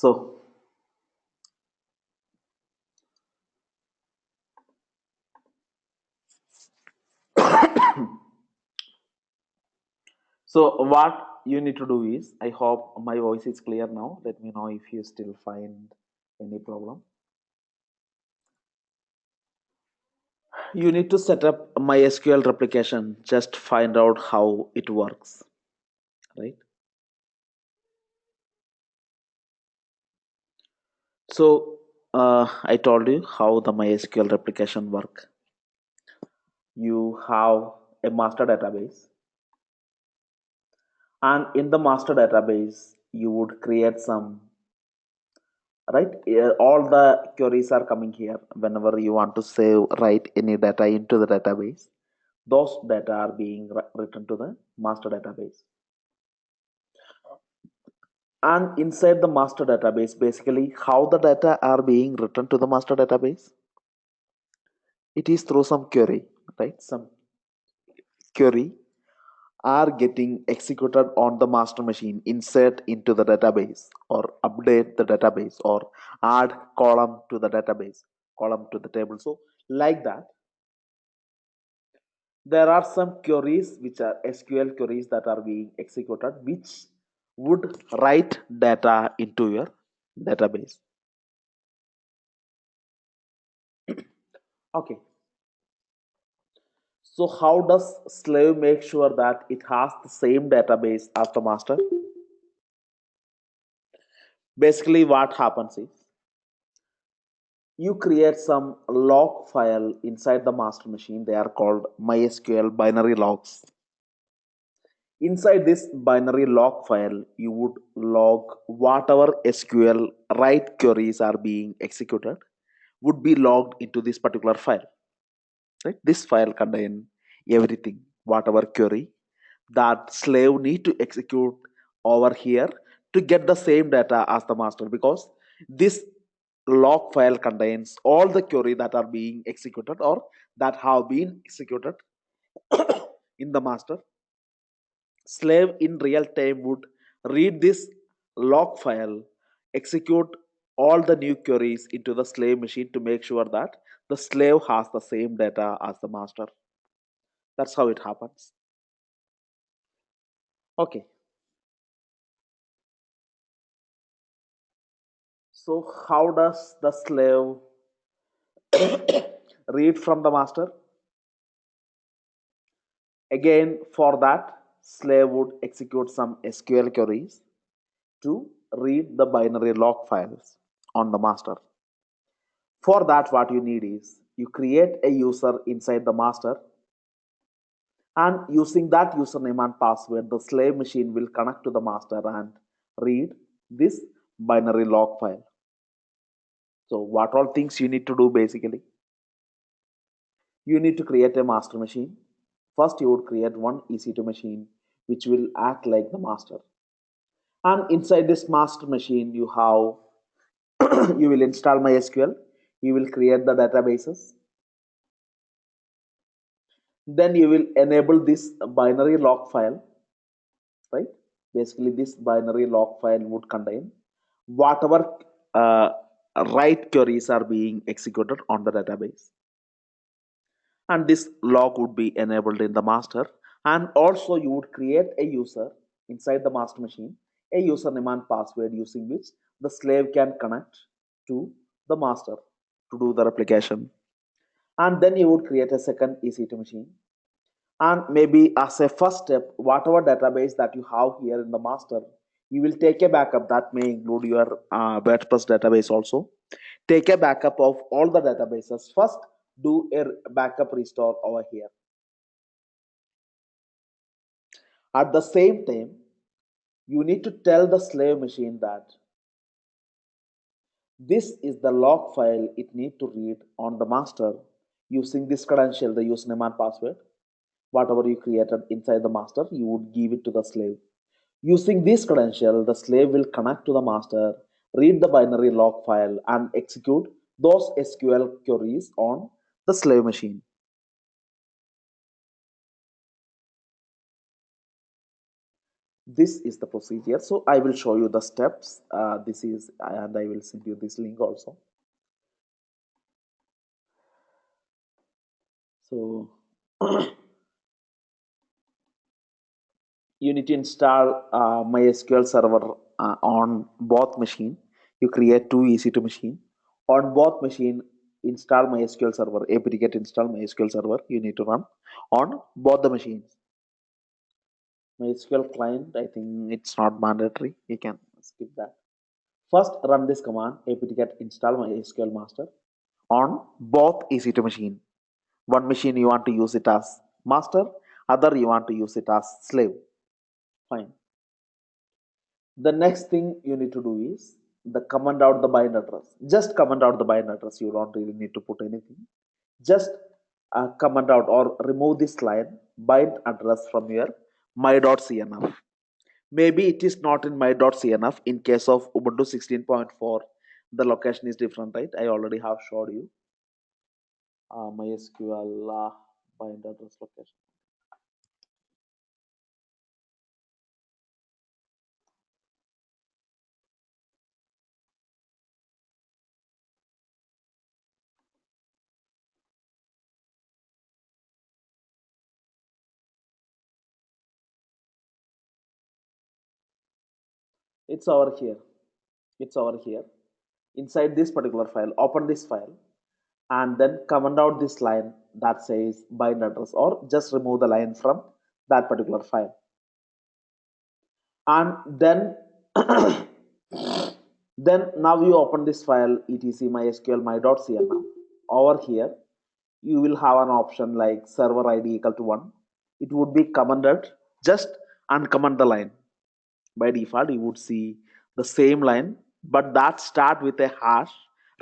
So, so what you need to do is, I hope my voice is clear now. Let me know if you still find any problem. You need to set up MySQL replication. Just find out how it works, right? So, I told you how the MySQL replication work. You have a master database, and in the master database, you would create some, right? All the queries are coming here whenever you want to save, write any data into the database. Those data are being written to the master database. And inside the master database, basically, how the data are being written to the master database? It is through some query, right? Some query are getting executed on the master machine, insert into the database, or update the database, or add column to the database, column to the table. So, like that, there are some queries which are SQL queries that are being executed, which would write data into your database. Okay. So how does slave make sure that it has the same database as the master? Basically, what happens is you create some log file inside the master machine. They are called MySQL binary logs. Inside this binary log file, you would log whatever SQL write queries are being executed would be logged into this particular file. Right? This file contain everything, whatever query that slave need to execute over here to get the same data as the master, because this log file contains all the query that are being executed or that have been executed in the master. Slave in real time would read this log file, execute all the new queries into the slave machine to make sure that the slave has the same data as the master. That's how it happens. Okay, so how does the slave read from the master? Again, for that, slave would execute some SQL queries to read the binary log files on the master. For that, what you need is you create a user inside the master, and using that username and password, the slave machine will connect to the master and read this binary log file. So, what all things you need to do basically? You need to create a master machine. First, you would create one EC2 machine which will act like the master. And inside this master machine, you have you will install MySQL. You will create the databases. Then you will enable this binary log file, right? Basically, this binary log file would contain whatever uh, write queries are being executed on the database, and this log would be enabled in the master. And also you would create a user inside the master machine, a username and password using which the slave can connect to the master to do the replication. And then you would create a second EC2 machine, and maybe as a first step, whatever database that you have here in the master, you will take a backup. That may include your WordPress database also. Take a backup of all the databases first. Do a backup restore over here. At the same time, you need to tell the slave machine that this is the log file it need to read on the master using this credential, the username and password. Whatever you created inside the master, you would give it to the slave. Using this credential, the slave will connect to the master, read the binary log file, and execute those SQL queries on the slave machine. This is the procedure. So I will show you the steps. This is, and I will send you this link also. So you need to install MySQL server on both machine. You create two EC2 machine. On both machine, install MySQL server. apt-get install MySQL server. You need to run on both the machines. MySQL client, I think it's not mandatory. You can skip that. First, run this command apt-get install MySQL master on both EC2 machine. One machine you want to use it as master, other you want to use it as slave. Fine. The next thing you need to do is the comment out the bind address. Just comment out the bind address. You don't really need to put anything. Just comment out or remove this line bind address from your my.cnf. Maybe it is not in my.cnf. In case of Ubuntu 16.4, the location is different, right? I already have showed you MySQL bind address location. It's over here. It's over here. Inside this particular file, open this file and then comment out this line that says bind address, or just remove the line from that particular file. And then then now you open this file etc mysql my.cnf. Over here you will have an option like server id equal to 1. It would be commented. Just uncomment the line. By default you would see the same line, but that start with a hash.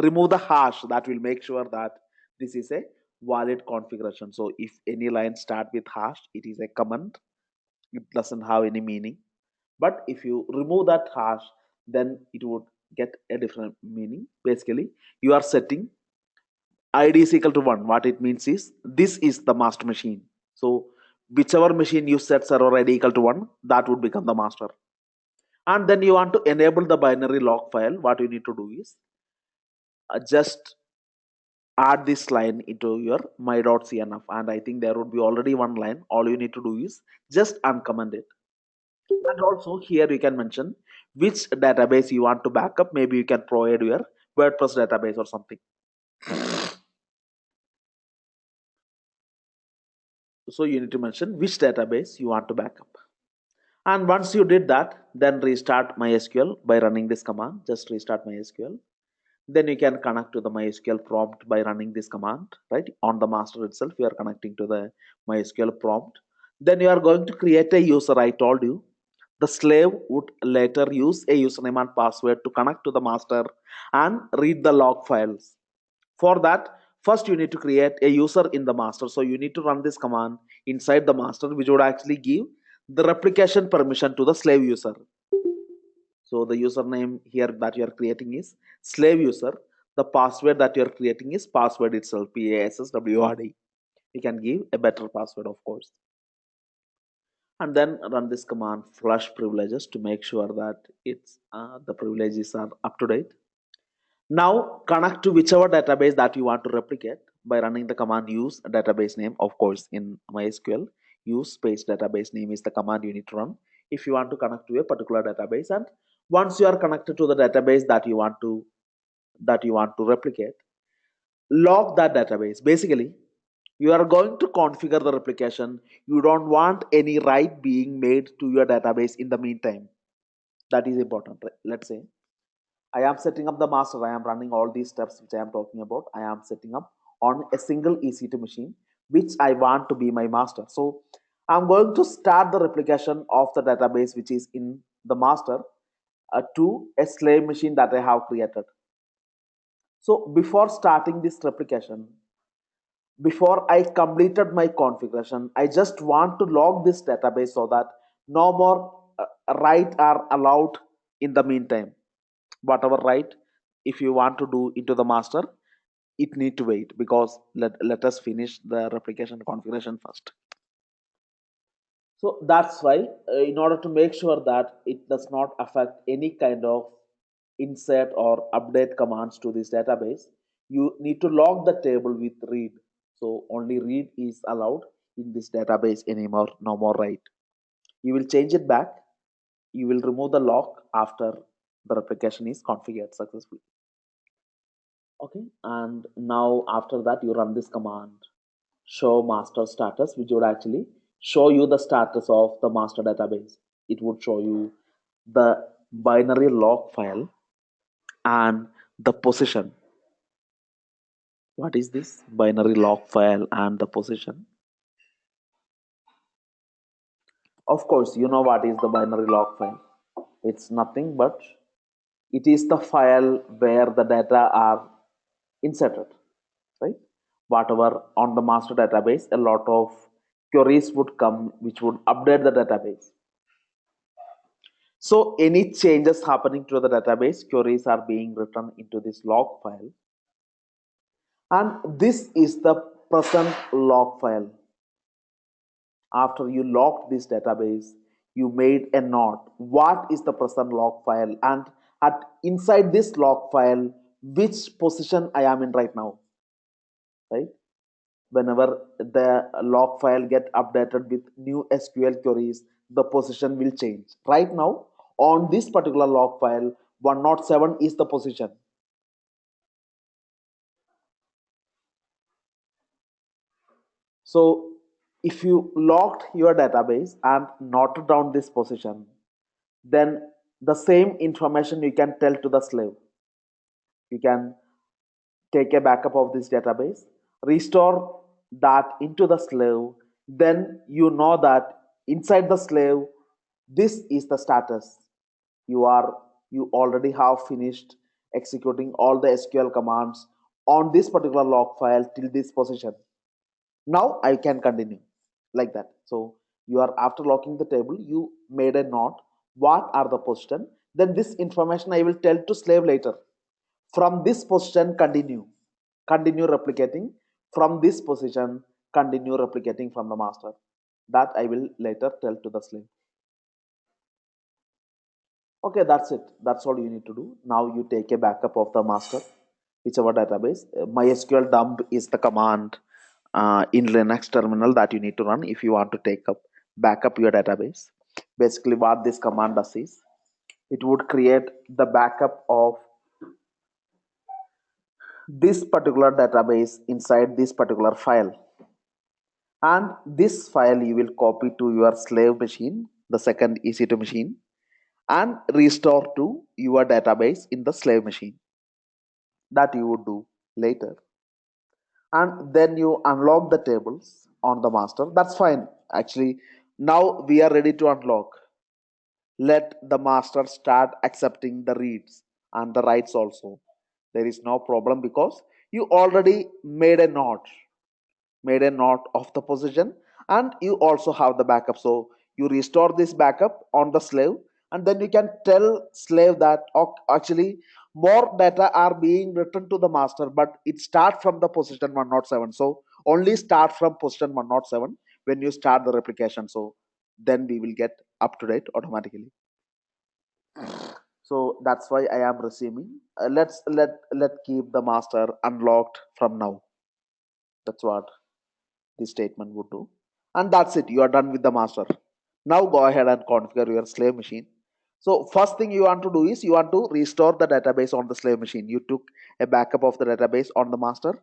Remove the hash. That will make sure that this is a valid configuration. So if any line start with hash, it is a comment. It doesn't have any meaning. But if you remove that hash, then it would get a different meaning. Basically you are setting id is equal to 1. What it means is this is the master machine. So whichever machine you set server id equal to 1, that would become the master. And then you want to enable the binary log file. What you need to do is just add this line into your my.cnf, and I think there would be already one line. All you need to do is just uncomment it. And also here you can mention which database you want to backup. Maybe you can provide your WordPress database or something. So you need to mention which database you want to backup. And once you did that, then restart MySQL by running this command. Just restart MySQL. Then you can connect to the MySQL prompt by running this command, right? On the master itself, you are connecting to the MySQL prompt. Then you are going to create a user. I told you the slave would later use a username and password to connect to the master and read the log files. For that, first you need to create a user in the master. So you need to run this command inside the master, which would actually give the replication permission to the slave user. So the username here that you are creating is slave user. The password that you are creating is password itself, password. You can give a better password, of course. And then run this command flush privileges to make sure that it's the privileges are up to date. Now connect to whichever database that you want to replicate by running the command use database name. Of course, in MySQL, use space database name is the command you need to run if you want to connect to a particular database. And once you are connected to the database that you want to replicate, log that database. Basically, you are going to configure the replication. You don't want any write being made to your database in the meantime. That is important. Let's say I am setting up the master. I am running all these steps which I am talking about. I am setting up on a single EC2 machine which I want to be my master. So I'm going to start the replication of the database which is in the master to a slave machine that I have created. So before starting this replication, before I completed my configuration, I just want to log this database so that no more write are allowed in the meantime. Whatever write, if you want to do into the master, it need to wait, because let us finish the replication configuration first. So that's why, in order to make sure that it does not affect any kind of insert or update commands to this database, you need to log the table with read. So only read is allowed in this database anymore, no more write. You will change it back. You will remove the lock after the replication is configured successfully. Okay, and now after that you run this command show master status, which would actually show you the status of the master database. It would show you the binary log file and the position. What is this binary log file and the position? Of course, you know what is the binary log file. It's nothing but it is the file where the data are inserted, right? Whatever on the master database, a lot of queries would come which would update the database. So any changes happening to the database, queries are being written into this log file. And this is the present log file. After you logged this database, you made a note. What is the present log file? And at inside this log file, which position I am in right now, right? Whenever the log file get updated with new SQL queries, the position will change. Right now, on this particular log file, 107 is the position. So if you logged your database and noted down this position, then the same information you can tell to the slave. You can take a backup of this database, restore that into the slave, then you know that inside the slave, this is the status. You are you already have finished executing all the SQL commands on this particular log file till this position. Now I can continue like that. So you are after locking the table, you made a note. What are the position? Then this information I will tell to slave later. From this position, continue replicating. From this position, continue replicating from the master. That I will later tell to the slave. Okay, that's it. That's all you need to do. Now you take a backup of the master, whichever database. MySQL dump is the command in Linux terminal that you need to run if you want to take up backup your database. Basically, what this command does is it would create the backup of this particular database inside this particular file, and this file you will copy to your slave machine, the second EC2 machine, and restore to your database in the slave machine. That you would do later, and then you unlock the tables on the master. That's fine. Actually, now we are ready to unlock. Let the master start accepting the reads and the writes also. There is no problem because you already made a note of the position, and you also have the backup. So you restore this backup on the slave, and then you can tell slave that actually more data are being written to the master, but it start from the position 107. So only start from position 107 when you start the replication. So then we will get up to date automatically. So that's why I am resuming. Let keep the master unlocked from now. That's what this statement would do. And that's it. You are done with the master. Now go ahead and configure your slave machine. So first thing you want to do is you want to restore the database on the slave machine. You took a backup of the database on the master.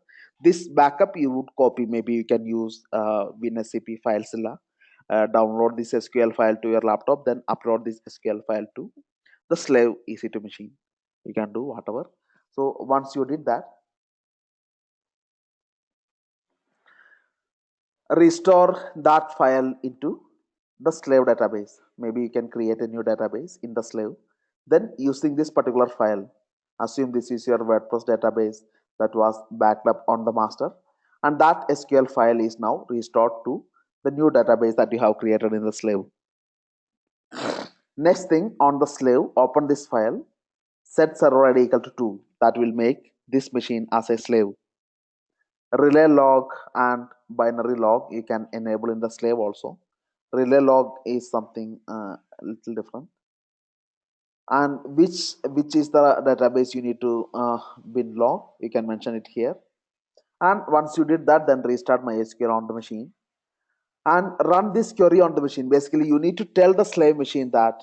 This backup you would copy. Maybe you can use WinSCP FileZilla. Download this SQL file to your laptop, then upload this SQL file to the slave EC2 machine. You can do whatever. So once you did that, restore that file into the slave database. Maybe you can create a new database in the slave. Then using this particular file, assume this is your WordPress database that was backed up on the master, and that SQL file is now restored to the new database that you have created in the slave. Next thing, on the slave, open this file, set server ID equal to 2. That will make this machine as a slave. Relay log and binary log you can enable in the slave also. Relay log is something a little different. And which is the database you need to bin log, you can mention it here. And once you did that, then restart MySQL on the machine and run this query on the machine. Basically, you need to tell the slave machine that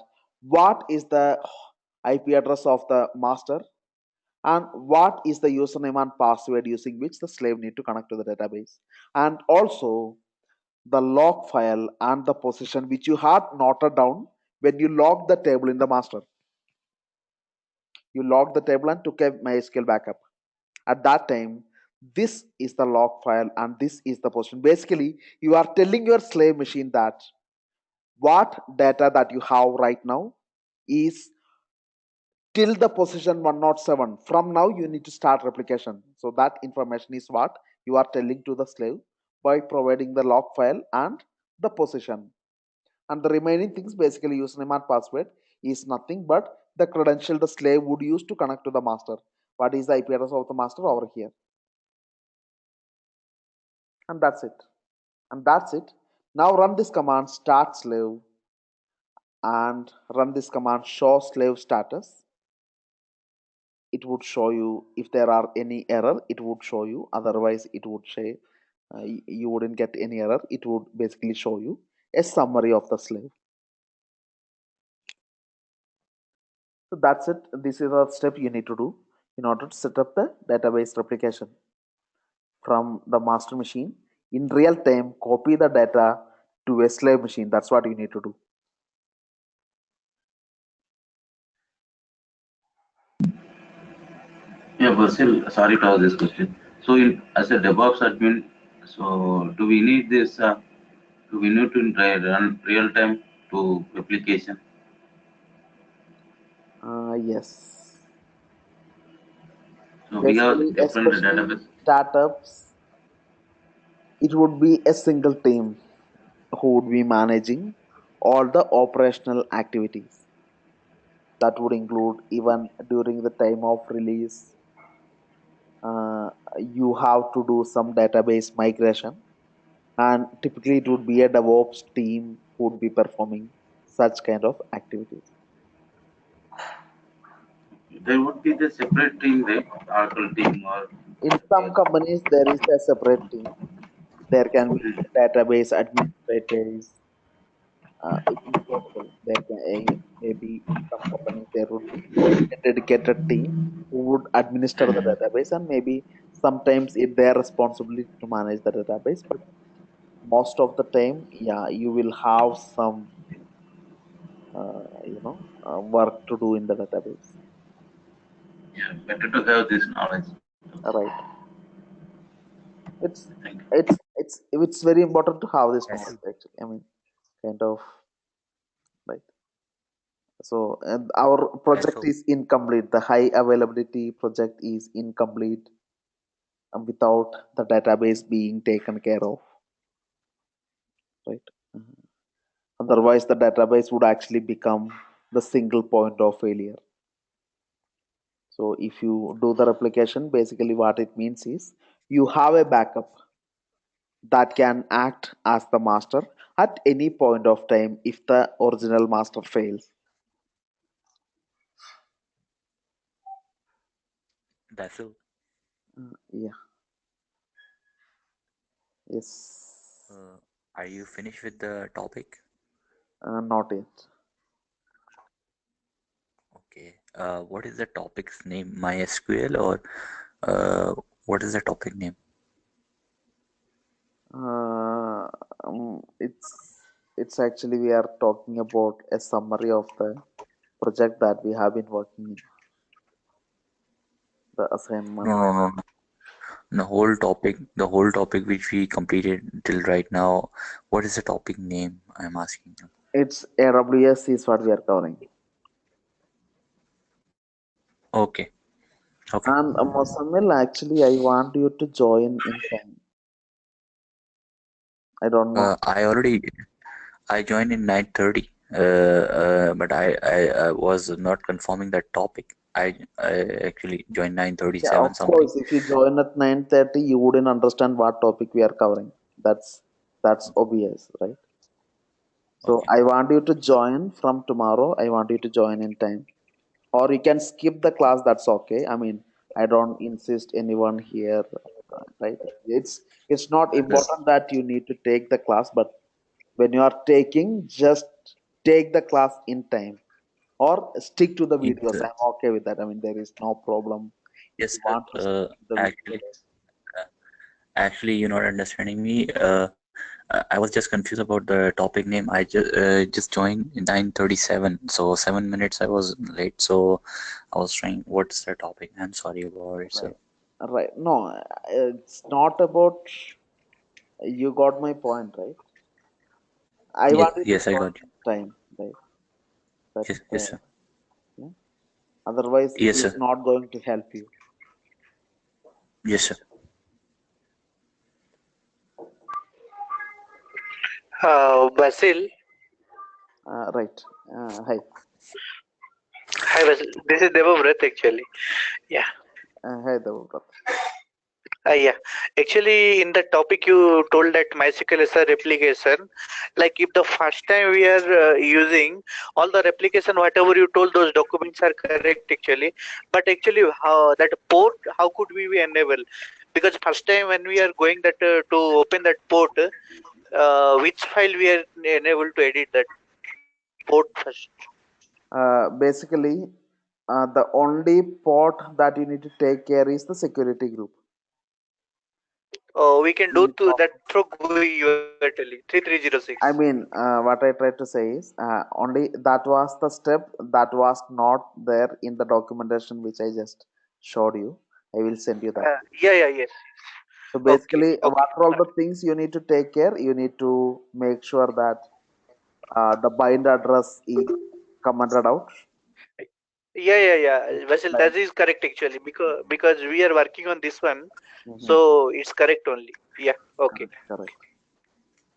what is the IP address of the master and what is the username and password using which the slave need to connect to the database, and also the log file and the position which you had noted down when you logged the table in the master. You logged the table and took a MySQL backup. At that time, this is the log file and this is the position. Basically, you are telling your slave machine that what data that you have right now is till the position 107. From now, you need to start replication. So that information is what you are telling to the slave by providing the log file and the position. And the remaining things, basically username and password, is nothing but the credential the slave would use to connect to the master. What is the IP address of the master over here? And that's it. Now run this command start slave and run this command show slave status. It would show you if there are any error, it would show you. Otherwise, it would say you wouldn't get any error. It would basically show you a summary of the slave. So that's it. This is a step you need to do in order to set up the database replication from the master machine. In real time, copy the data to a slave machine. That's what you need to do. Yeah, Basil, sorry to ask this question. So, as a DevOps admin, so do we need to run real time to replication? Yes. So, we have Basically, different especially database. startups, it would be a single team who would be managing all the operational activities. That would include even during the time of release, uh, you have to do some database migration, and typically it would be a DevOps team who would be performing such kind of activities. There would be the separate team, right? Oracle team or In some companies, there is a separate team. There can be database administrators. It's possible. Maybe in some companies there would be a dedicated team who would administer the database, and maybe sometimes it's their responsibility to manage the database. But most of the time, yeah, you will have some work to do in the database. yeah, better to have this knowledge. Right. It's Thank you. it's very important to have this Yes. knowledge actually. I mean, kind of, right. So and our project So is incomplete. The high availability project is incomplete without the database being taken care of, right? Mhm. Otherwise, the database would actually become the single point of failure. So if you do the replication, basically what it means is you have a backup that can act as the master at any point of time if the original master fails. Basil, Yeah, yes, uh, are you finished with the topic? not yet. Okay. What is the topic's name? MySQL or uh, what is the topic name? Uh, it's actually we are talking about a summary of the project that we have been working in, the No, assignment. no, no, no. The whole topic which we completed till right now. What is the topic name? I'm asking you. It's AWS is what we are covering. Okay. Okay. And Mosamil, actually, I want you to join in time. I don't know. I joined in 9:30. But I was not confirming that topic. I actually joined Yeah, of 9:37 something. course. If you join at 9:30, you wouldn't understand what topic we are covering. That's obvious, right? So Okay. I want you to join from tomorrow. I want you to join in time, or you can skip the class. That's okay. I mean, I don't insist anyone here, right? It's not Yes, important that you need to take the class, but when you are taking, just take the class in time or stick to the yes, videos. sir. I'm okay with that. I mean, there is no problem if Yes, you sir. want to stick to the Actually, videos. uh, actually, you're not understanding me. I was just confused about the topic name. I just joined in 9:37, so 7 minutes I was late. So I was trying. What's the topic? I'm sorry about it, sir. Right. Right. No, it's not about, you got my point, right? I Yes, want you to yes, I join got you. in time, right? That's Yes, yes, the, sir. yeah. Otherwise, it Yes, is sir. not going to help you. Yes, sir. Basil, Right. Hi. hi Basil. This is Devavrat actually. Yeah, Hi, Devabrat. yeah. Actually, in the topic you told that MySQL is a replication. Like if the first time we are using all the replication, whatever you told, those documents are correct actually. But actually, how that port, how could we enable? Because first time when we are going that to open that port, which file we are unable to edit that port first? Basically, the only port that you need to take care is the security group. We can do In to that through GUI you are telling 3306. I mean, what I tried to say is only that was the step that was not there in the documentation which I just showed you. I will send you that. Yeah, yes. So Okay, basically, what okay. are all the things you need to take care? You need to make sure that the bind address is commented out. Yeah. Vasil, Right. that is correct actually because we are working on this one, Mhm. so it's correct only. Yeah, okay, Correct, correct.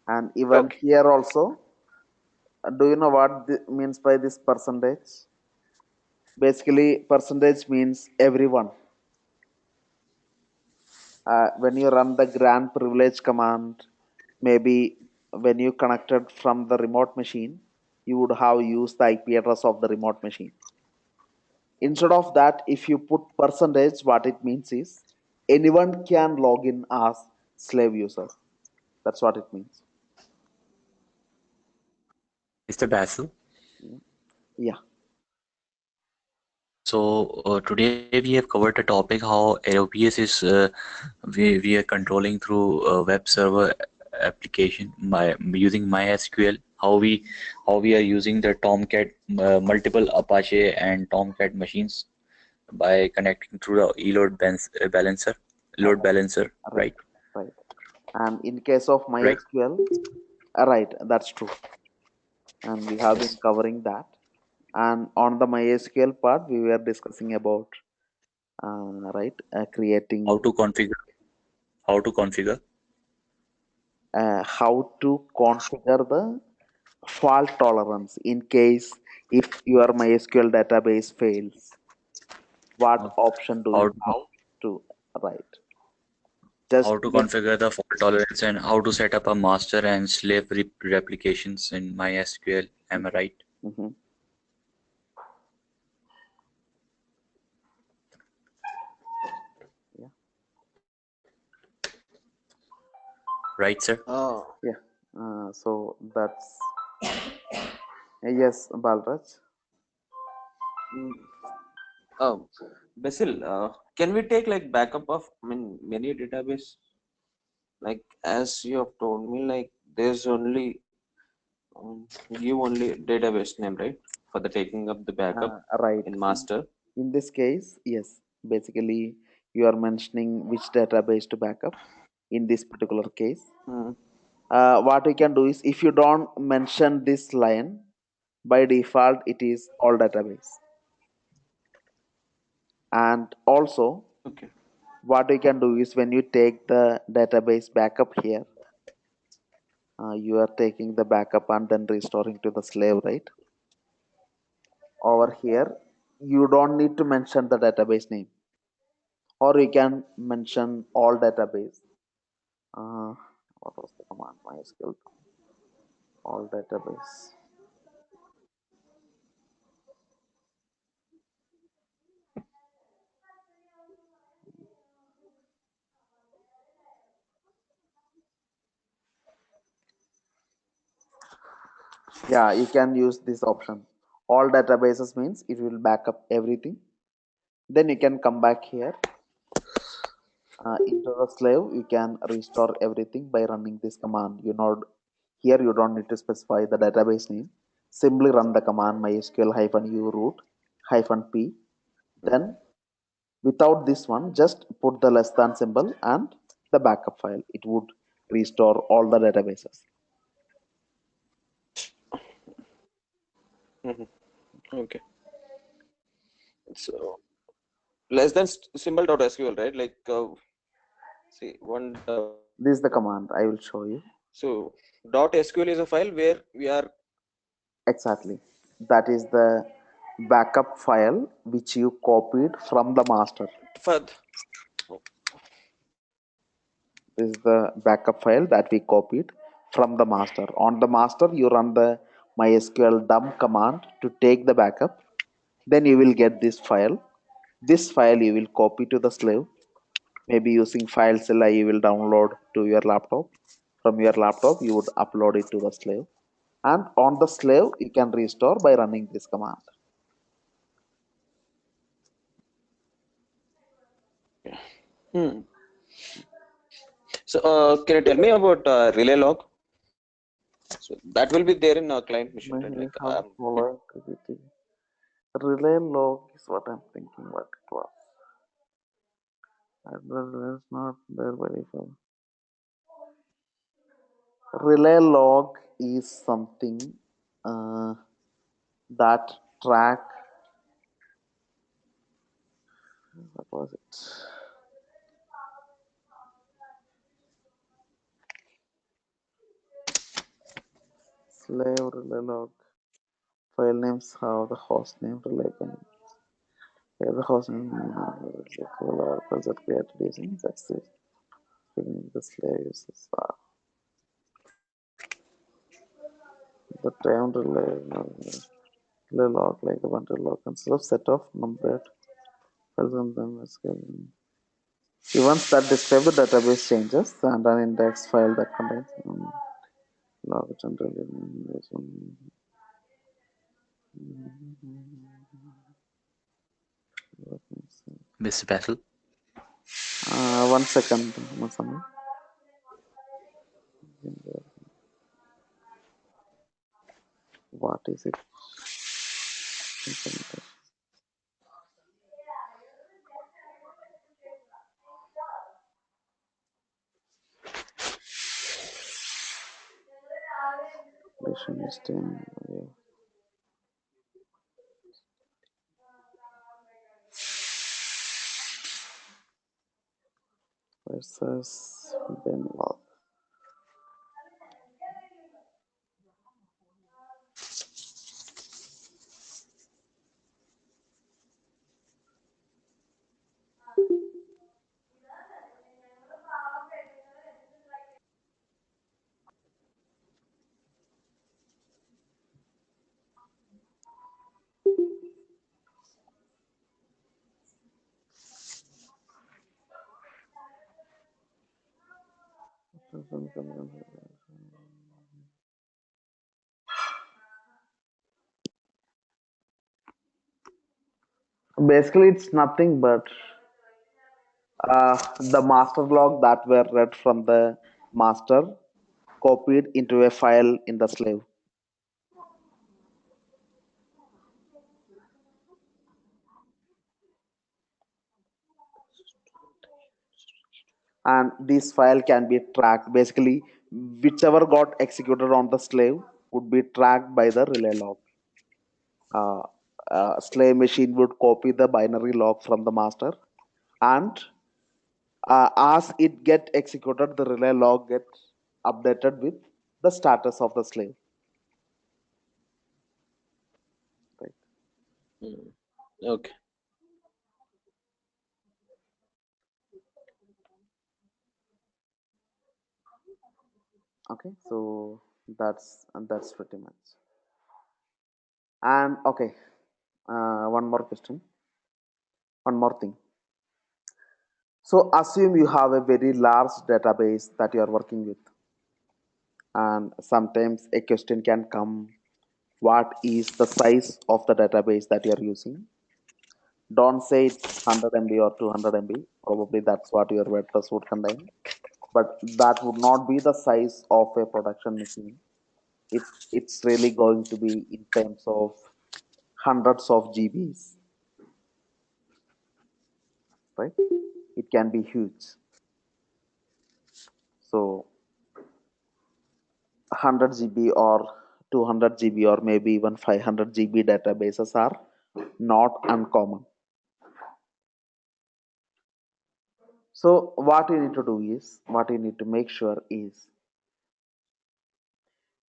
And even okay. here also, do you know what means by this percentage? Basically, percentage means everyone. When you run the grant privilege command, maybe when you connected from the remote machine, you would have used the IP address of the remote machine. Instead of that, if you put percentage, what it means is anyone can log in as slave user. That's what it means. Mr. Basil. Yeah. So today we have covered the topic how AWS is we are controlling through a web server application by using MySQL. How we are using the Tomcat multiple Apache and Tomcat machines by connecting through the balancer, load Right. balancer, Right. right? Right. And in case of Right. MySQL, right, that's true. And we have been Yes. covering that. And on the MySQL part, we were discussing about right How creating to configure? How to configure? how to configure the fault tolerance in case if your MySQL database fails. What How, option do how you to have to write? Just how to make configure the fault tolerance and how to set up a master and slave replications in MySQL. Am I right? mhm. Yeah, Right, sir? yeah. So that's yes, Balraj. Mm, Basil, can we take like backup of, I mean, many database? Like as you have told me, like there's only give only database name, right? For the taking up the backup Right. in master. In this case, yes. Basically, you are mentioning which database to backup. In this particular case, Mm, what we can do is if you don't mention this line, by default it is all database. And also, okay. what we can do is when you take the database backup here, you are taking the backup and then restoring to the slave, right? Over here, you don't need to mention the database name, or you can mention all database. Uh, what was the command? MySQL all database. Yeah, you can use this option. All databases means it will back up everything. Then you can come back here. Into the slave, you can restore everything by running this command. Here you don't need to specify the database name. Simply run the command mysql-u root -p. Then without this one, just put the less than symbol and the backup file. It would restore all the databases. Okay. So less than symbol dot SQL, right? Like see one. This is the command I will show you. So dot SQL is a file where we are Exactly. That is the backup file which you copied from the master. for This is the backup file that we copied from the master. On the master, you run the MySQL dump command to take the backup. Then you will get this file. This file you will copy to the slave. Maybe using FileZilla, you will download to your laptop. From your laptop, you would upload it to the slave. And on the slave, you can restore by running this command. So can you tell me about relay log? So that will be there in a client machine, right? Maybe Like how to follow activity. Relay log is what I'm thinking what it was. Address is not there by default. Relay log is something uh, that track. What was it? Slave relay log. File names have the host name relay pen. Here the host name or that created using success. The slave uses the term relay log like a bundle log consists of set of numbered files and then events that describe the database changes and an index file that contains log generally. Mr. Battle. 1 second, Masami. What is it? Listen is 10. Versus Ben log. Basically, it's nothing but the master log that were read from the master copied into a file in the slave. And this file can be tracked. Basically, whichever got executed on the slave would be tracked by the relay log. Slave machine would copy the binary log from the master, and as it get executed, the relay log gets updated with the status of the slave. Right. okay. Okay, so That's pretty much. And okay, one more question, one more thing. So assume you have a very large database that you are working with, and sometimes a question can come: what is the size of the database that you are using? Don't say it's 100 MB or 200 MB. Probably that's what your WordPress would contain, but that would not be the size of a production machine. It's really going to be in terms of hundreds of GBs, right? It can be huge. So 100 GB or 200 GB or maybe even 500 GB databases are not uncommon. So what you need to do is, what you need to make sure is,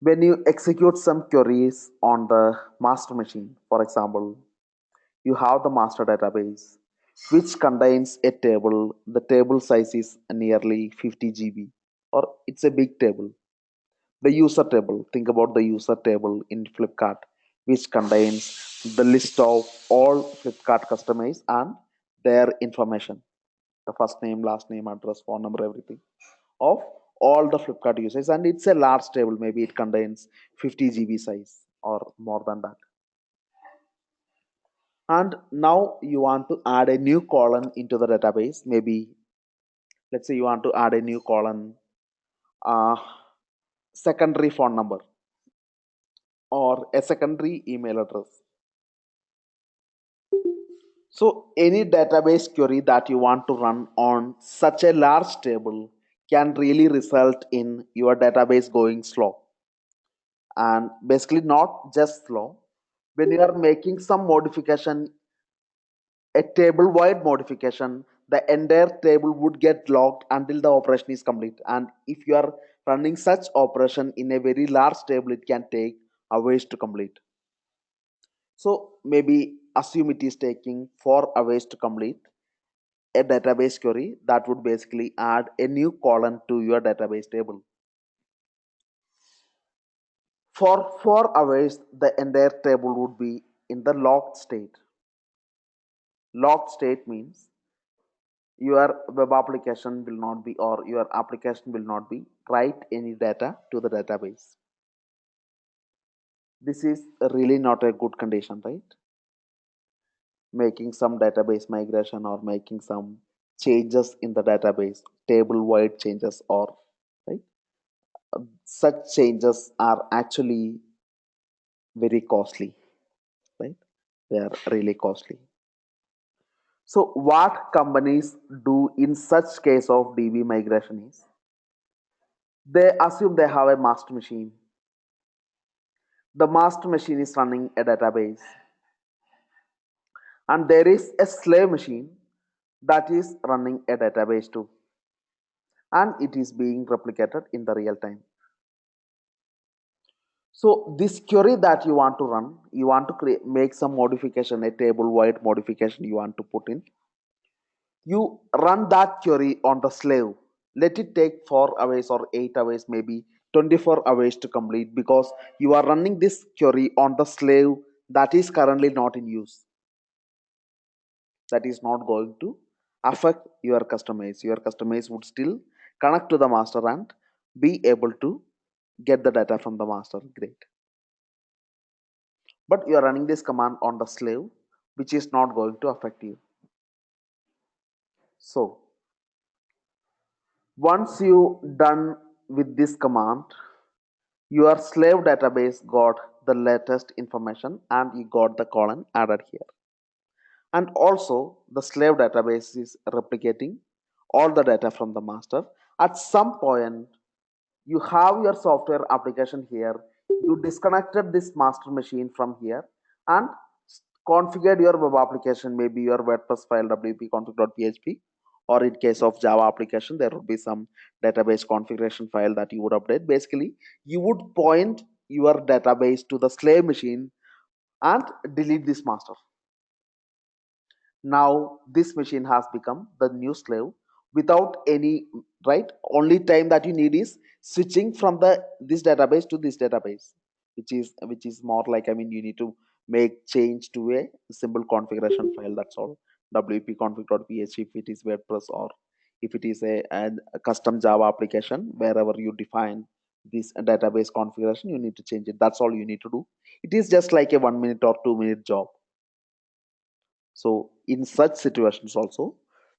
when you execute some queries on the master machine, for example, you have the master database which contains a table. The table size is nearly 50 GB, or it's a big table. The user table, think about the user table in Flipkart, which contains the list of all Flipkart customers and their information, the first name, last name, address, phone number, everything of all the Flipkart users. And it's a large table, maybe it contains 50 GB size or more than that. And now you want to add a new column into the database. Maybe let's say you want to add a new column, secondary phone number or a secondary email address. So any database query that you want to run on such a large table can really result in your database going slow. And basically not just slow, when you are making some modification, a table wide modification, the entire table would get locked until the operation is complete. And if you are running such operation in a very large table, it can take hours to complete. So maybe assume it is taking 4 hours to complete a database query. That would basically add a new column to your database table. For 4 hours, the entire table would be in the locked state. Locked state means your web application will not be, or your application will not be write any data to the database. This is really not a good condition, right? Making some database migration or making some changes in the database, table wide changes, or right, such changes are actually very costly, right? They are really costly. So what companies do in such case of DB migration is, they assume they have a master machine. The master machine is running a database, and there is a slave machine that is running a database too, and it is being replicated in the real time. So this query that you want to run, you want to make some modification, a table wide modification you want to put in. You run that query on the slave. Let it take 4 hours or 8 hours, maybe 24 hours to complete, because you are running this query on the slave that is currently not in use. That is not going to affect your customers. Your customers would still connect to the master and be able to get the data from the master. Great. But you are running this command on the slave, which is not going to affect you. So once you done with this command, your slave database got the latest information and you got the column added here. And also the slave database is replicating all the data from the master. At some point, you have your software application here. You disconnected this master machine from here and configured your web application, maybe your WordPress file wp config.php, or in case of Java application, there would be some database configuration file that you would update. Basically, you would point your database to the slave machine and delete this master. Now this machine has become the new slave without any, right? Only time that you need is switching from this database to this database, which is more like, I mean, you need to make change to a simple configuration file, that's all. WP config.php if it is WordPress, or if it is a custom Java application, wherever you define this database configuration, you need to change it. That's all you need to do. It is just like a 1 minute or 2 minute job. So in such situations also,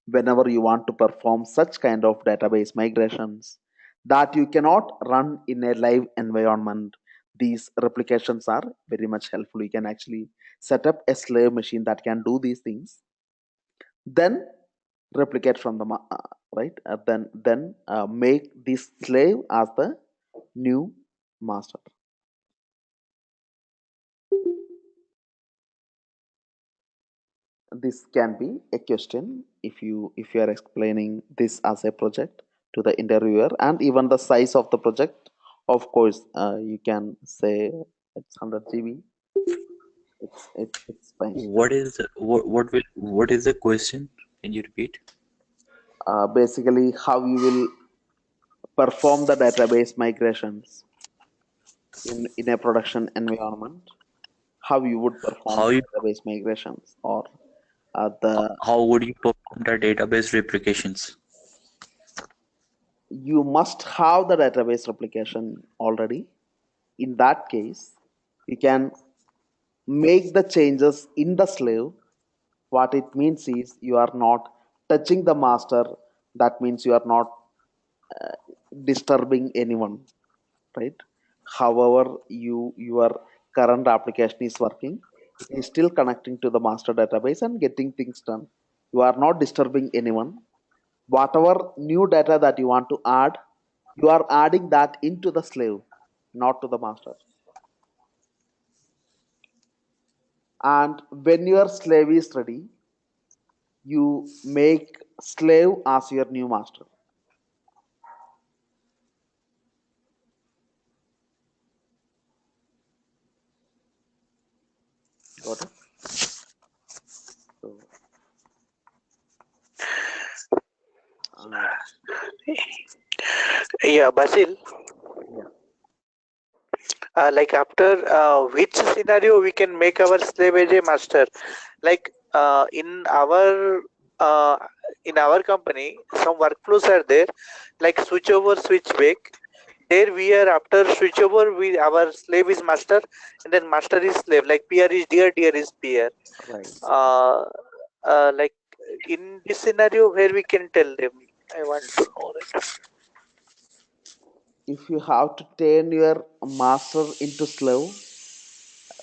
whenever you want to perform such kind of database migrations that you cannot run in a live environment, these replications are very much helpful. You can actually set up a slave machine that can do these things, then replicate from the right, then make this slave as the new master. This can be a question if you are explaining this as a project to the interviewer, and even the size of the project, of course, you can say it's 100 GB. It's fine. What is the question? Can you repeat? Basically, how you will perform the database migrations in a production environment, how you would perform How the you database migrations, or the how would you perform the database replications? you must have the database replication already. In that case, you can make the changes in the slave. What it means is you are not touching the master. That means you are not disturbing anyone, right? However, your current application is working, it is still connecting to the master database and getting things done. You are not disturbing anyone. Whatever new data that you want to add, you are adding that into the slave, not to the master. And when your slave is ready, you make slave as your new master. Got it? So, Yeah, Basil. yeah. Like after which scenario we can make our slave as a master? Like uh, in our company, some workflows are there, like switch over, switch back. There we are after switch over, we our slave is master, and then master is slave. Like PR is DR, DR is PR. Right. Uh, like in this scenario where we can tell them, I want to know that. If you have to turn your master into slave,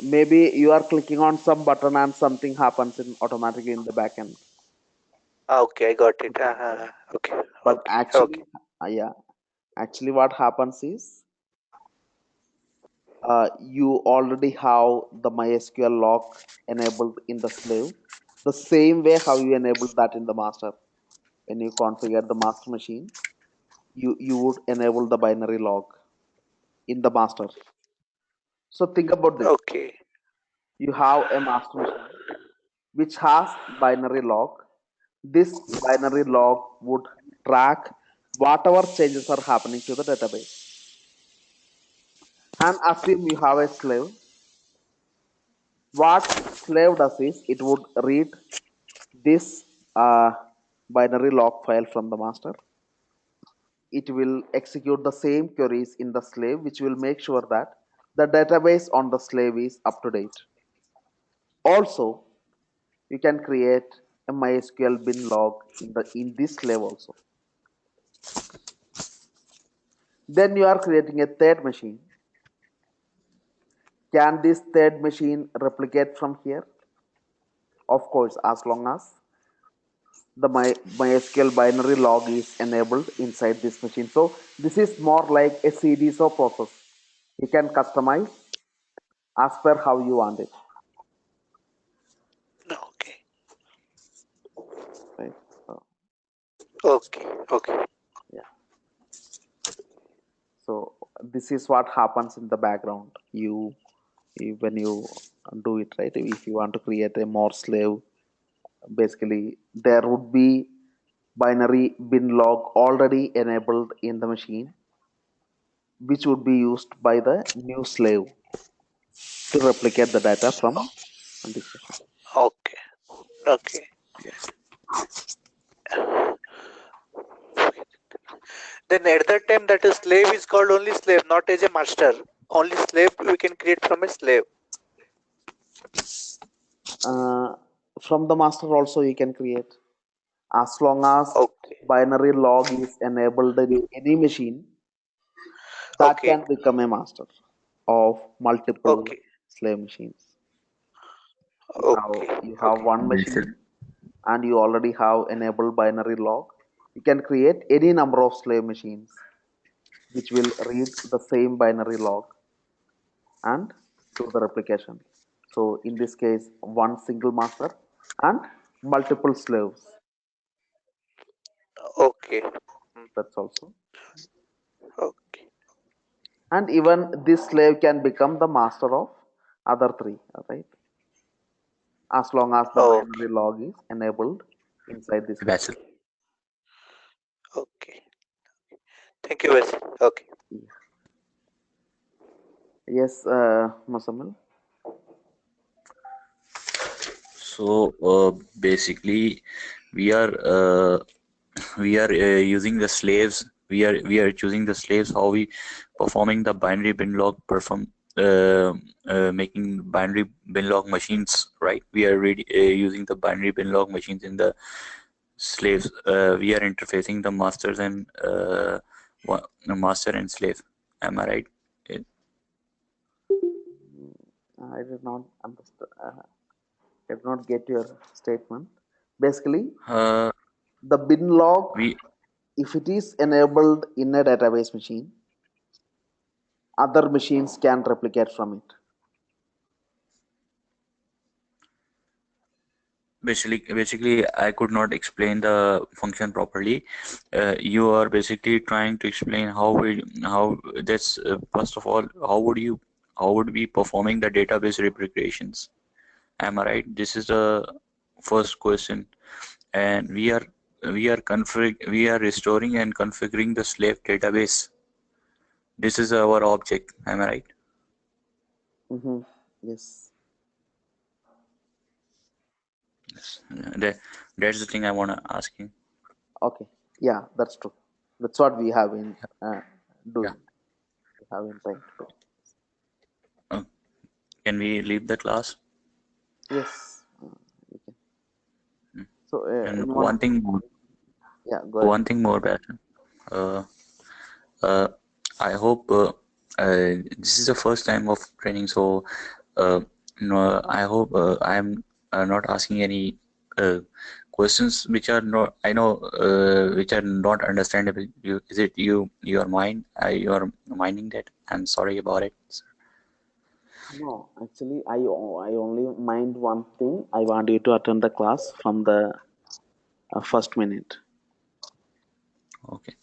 maybe you are clicking on some button and something happens in automatically in the backend. Okay, I got it. Yeah. Okay, But okay, actually, okay. actually what happens is you already have the MySQL lock enabled in the slave, the same way how you enable that in the master. When you configure the master machine, you would enable the binary log in the master. So think about this. Okay. You have a master machine which has binary log. This binary log would track whatever changes are happening to the database. And assume you have a slave. What slave does is it would read this binary log file from the master. It will execute the same queries in the slave, which will make sure that the database on the slave is up to date. Also, you can create a MySQL bin log in this slave also. Then you are creating a third machine. Can this third machine replicate from here? Of course, as long as the MySQL binary log is enabled inside this machine. So this is more like a series of process. You can customize as per how you want it. Okay. Right. So, Okay. Okay. yeah. So this is what happens in the background. When you do it, right. If you want to create a more slave, basically there would be binary bin log already enabled in the machine, which would be used by the new slave to replicate the data from this machine. Okay. Okay. Yes. Then at that time, that a slave is called only slave, not as a master. Only slave we can create from a slave. From the master also you can create, as long as Okay. binary log is enabled in any machine, that Okay. can become a master of multiple Okay. slave machines. Okay. You have Okay. one machine and you already have enabled binary log. You can create any number of slave machines which will read the same binary log and do the replication. So in this case, one single master and multiple slaves. Okay. That's also. Okay. And even this slave can become the master of other three, right? As long as the Okay. binary log is enabled inside this That's machine. Okay. Thank you, Wes. Okay. Yes, Musamil. So basically, we are using the slaves. We are choosing the slaves. How we performing the binary bin log making binary bin log machines, right? We are using the binary bin log machines in the slaves. We are interfacing the masters and master and slave. Am I right? I did not understand. Did not get your statement. Basically, Uh, the bin log, we if it is enabled in a database machine, other machines can replicate from it. basically I could not explain the function properly. You are basically trying to explain how that's first of all, how would we performing the database replications? Am I right? This is the first question, and we are restoring and configuring the slave database. This is our object. Am I right? Mm-hmm. Yes. Yes. That's the thing I want to ask you. Okay. Yeah, that's true. That's what we have been doing. Yeah. We have been trying to do. Uh, can we leave the class? Yes. We can. So, And in one. Yeah, go ahead. one thing more, Passion. Uh, I hope this is the first time of training, so no, I hope I'm not asking any questions which are not, I know, which are not understandable. Is it you are mind? You are minding that? I'm sorry about it. No, actually, I only mind one thing. I want you to attend the class from the first minute. Okay.